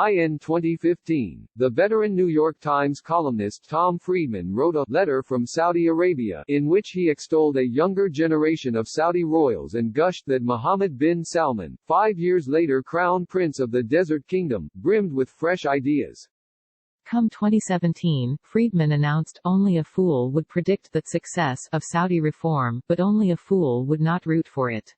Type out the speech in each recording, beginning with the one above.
In 2015, the veteran New York Times columnist Tom Friedman wrote a letter from Saudi Arabia in which he extolled a younger generation of Saudi royals and gushed that Mohammed bin Salman, 5 years later Crown Prince of the Desert Kingdom, brimmed with fresh ideas. Come 2017, Friedman announced, "Only a fool would predict the success of Saudi reform, but only a fool would not root for it."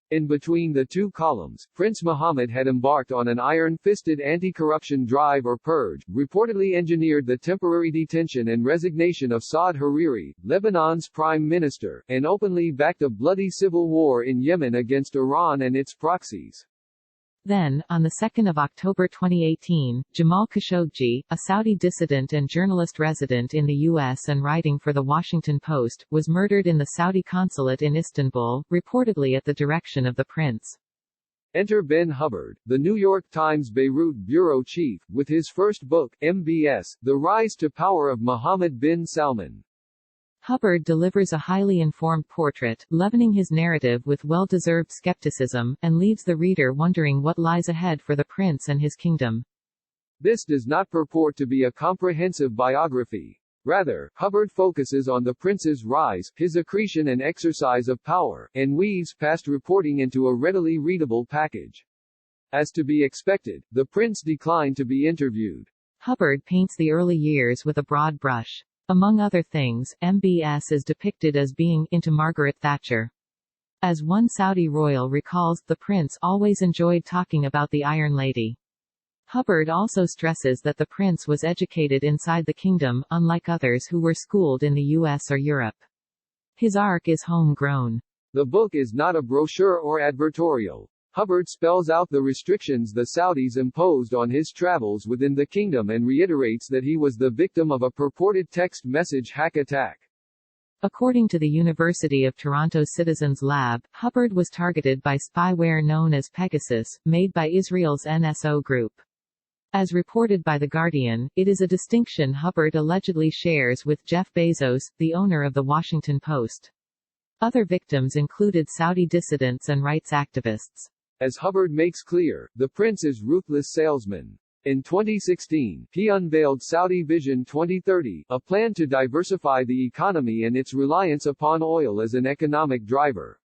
In between the two columns, Prince Mohammed had embarked on an iron-fisted anti-corruption drive or purge, reportedly engineered the temporary detention and resignation of Saad Hariri, Lebanon's prime minister, and openly backed a bloody civil war in Yemen against Iran and its proxies. Then, on the 2nd of October 2018, Jamal Khashoggi, a Saudi dissident and journalist resident in the U.S. and writing for The Washington Post, was murdered in the Saudi consulate in Istanbul, reportedly at the direction of the prince. Enter Ben Hubbard, the New York Times Beirut bureau chief, with his first book, MBS, The Rise to Power of Mohammed bin Salman. Hubbard delivers a highly informed portrait, leavening his narrative with well-deserved skepticism, and leaves the reader wondering what lies ahead for the prince and his kingdom. This does not purport to be a comprehensive biography. Rather, Hubbard focuses on the prince's rise, his accretion and exercise of power, and weaves past reporting into a readily readable package. As to be expected, the prince declined to be interviewed. Hubbard paints the early years with a broad brush. Among other things, MBS is depicted as being into Margaret Thatcher. As one Saudi royal recalls, the prince always enjoyed talking about the Iron Lady. Hubbard also stresses that the prince was educated inside the kingdom, unlike others who were schooled in the US or Europe. His arc is homegrown. The book is not a brochure or advertorial. Hubbard spells out the restrictions the Saudis imposed on his travels within the kingdom and reiterates that he was the victim of a purported text message hack attack. According to the University of Toronto's Citizens Lab, Hubbard was targeted by spyware known as Pegasus, made by Israel's NSO group. As reported by The Guardian, it is a distinction Hubbard allegedly shares with Jeff Bezos, the owner of The Washington Post. Other victims included Saudi dissidents and rights activists. As Hubbard makes clear, the prince is ruthless salesman. In 2016, he unveiled Saudi Vision 2030, a plan to diversify the economy and its reliance upon oil as an economic driver.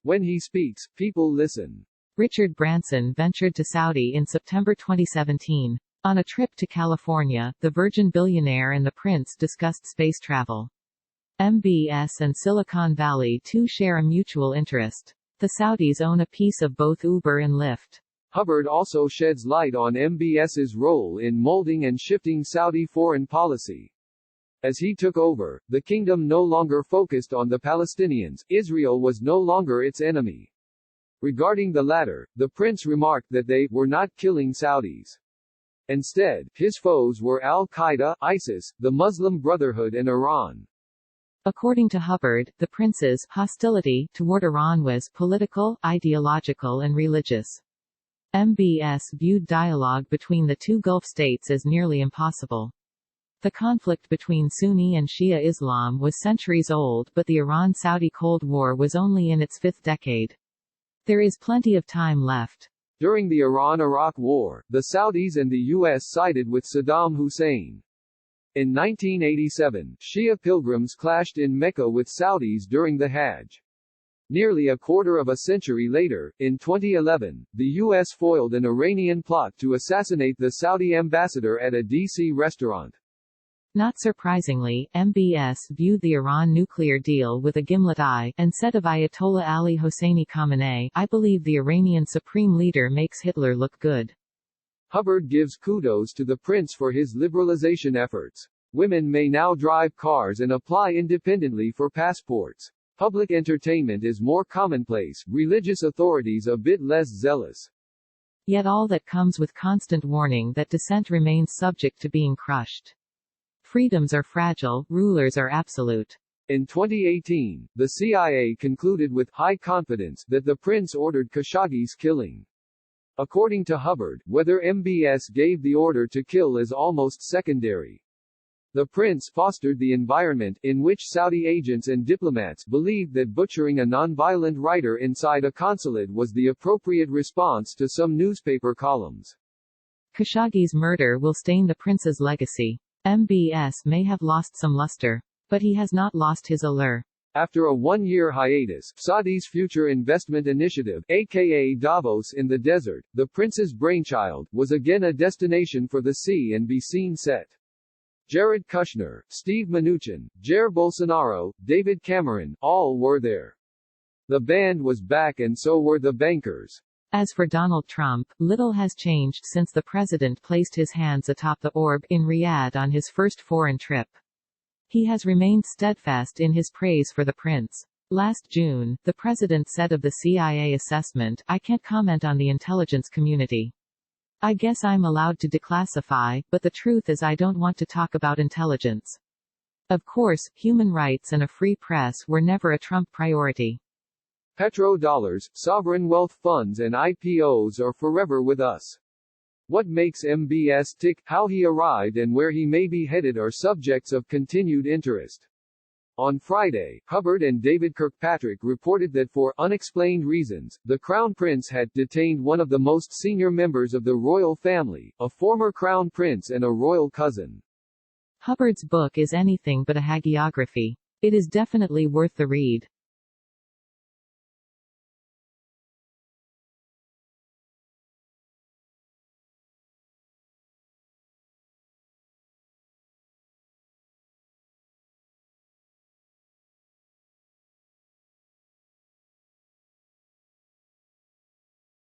When he speaks, people listen. Richard Branson ventured to Saudi in September 2017. On a trip to California, the Virgin billionaire and the prince discussed space travel. MBS and Silicon Valley too share a mutual interest. The Saudis own a piece of both Uber and Lyft. Hubbard also sheds light on MBS's role in molding and shifting Saudi foreign policy. As he took over, the kingdom no longer focused on the Palestinians. Israel was no longer its enemy. Regarding the latter, the prince remarked that they were not killing Saudis. Instead, his foes were Al-Qaeda, ISIS, the Muslim Brotherhood and Iran. According to Hubbard, the prince's hostility toward Iran was political, ideological and religious. MBS viewed dialogue between the two Gulf states as nearly impossible. The conflict between Sunni and Shia Islam was centuries old, but the Iran-Saudi Cold War was only in its fifth decade. There is plenty of time left. During the Iran-Iraq War, the Saudis and the U.S. sided with Saddam Hussein. In 1987, Shia pilgrims clashed in Mecca with Saudis during the Hajj. Nearly a quarter of a century later, in 2011, the U.S. foiled an Iranian plot to assassinate the Saudi ambassador at a D.C. restaurant. Not surprisingly, MBS viewed the Iran nuclear deal with a gimlet eye, and said of Ayatollah Ali Hosseini Khamenei, "I believe the Iranian supreme leader makes Hitler look good." Hubbard gives kudos to the prince for his liberalization efforts. Women may now drive cars and apply independently for passports. Public entertainment is more commonplace, religious authorities a bit less zealous. Yet all that comes with constant warning that dissent remains subject to being crushed. Freedoms are fragile, rulers are absolute. In 2018, the CIA concluded with high confidence that the prince ordered Khashoggi's killing. According to Hubbard, whether MBS gave the order to kill is almost secondary. The prince fostered the environment in which Saudi agents and diplomats believed that butchering a nonviolent writer inside a consulate was the appropriate response to some newspaper columns. Khashoggi's murder will stain the prince's legacy. MBS may have lost some luster, but he has not lost his allure. After a one-year hiatus, Saudi's future investment initiative, aka Davos in the desert, the prince's brainchild, was again a destination for the see and be seen set. Jared Kushner, Steve Mnuchin, Jair Bolsonaro, David Cameron, all were there. The band was back and so were the bankers. As for Donald Trump, little has changed since the president placed his hands atop the orb in Riyadh on his first foreign trip. He has remained steadfast in his praise for the prince. Last June, the president said of the CIA assessment, "I can't comment on the intelligence community. I guess I'm allowed to declassify, but the truth is I don't want to talk about intelligence." Of course, human rights and a free press were never a Trump priority. Petrodollars, sovereign wealth funds and IPOs are forever with us. What makes MBS tick, how he arrived and where he may be headed are subjects of continued interest. On Friday, Hubbard and David Kirkpatrick reported that for unexplained reasons, the Crown Prince had detained one of the most senior members of the royal family, a former Crown Prince and a royal cousin. Hubbard's book is anything but a hagiography. It is definitely worth the read.